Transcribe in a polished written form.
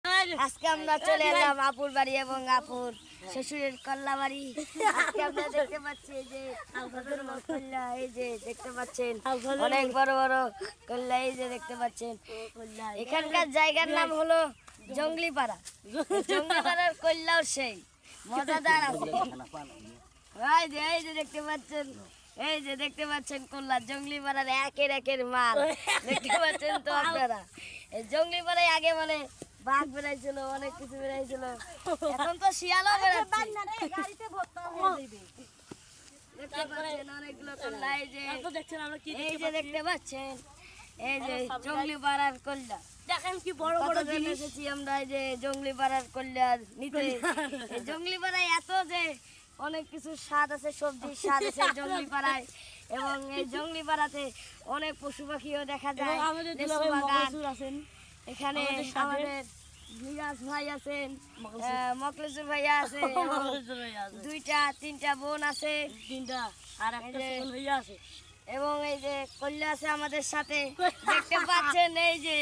আজকে আমরা চলে এলাম আপুর বাড়ি এবং আপুর শ্বশুরের কল্লা বাড়ি। আজকে আমরা দেখতে পাচ্ছি যে কল্লা, এই যে দেখতে পাচ্ছেন অনেক বড় বড় কল্লা, এই যে দেখতে পাচ্ছেন। এখানকার জায়গার নাম হলো জঙ্গলিপাড়া। জঙ্গলিপাড়ার কল্লাও সেই মজাদার আছে। এই যে দেখতে পাচ্ছেন, এই যে দেখতে পাচ্ছেন কল্লা জঙ্গলিপাড়ার একের মাল দেখতে পাচ্ছেন তো আপনারা। এই জঙ্গলিপাড়ায় আগে মানে বাঘ বেড়াইছিল, অনেক কিছু বেড়াইছিল, এখন তো শিয়ালও বেড়াচ্ছে। দেখতে পাচ্ছেন অনেকগুলো কল্লা, এই যে দেখতে পাচ্ছেন, এই যে জঙ্গলিপাড়ার কল্লা। দেখেন কি বড় বড় জিনিস এসেছি আমরা এই যে জঙ্গলিপাড়ার কল্লা নিতে। এই জঙ্গলিপাড়ায় এত যে অনেক কিছু স্বাদ আছে, সবজির স্বাদ আছে জঙ্গলিপাড়ায়, এবং এই জঙ্গলিপাড়াতে অনেক পশু পাখিও দেখা যায়। আমাদের লেচু বাগান, আছেন এখানে আমাদের মিরাজ ভাই আছেন, মকলেজুর ভাইয়া আছে, দুইটা তিনটা বোন আছে, তিনটা আর একটা বোন হইয়া আছে, এবং এই যে কল্লা আছে আমাদের সাথে দেখতে পাচ্ছেন। এই যে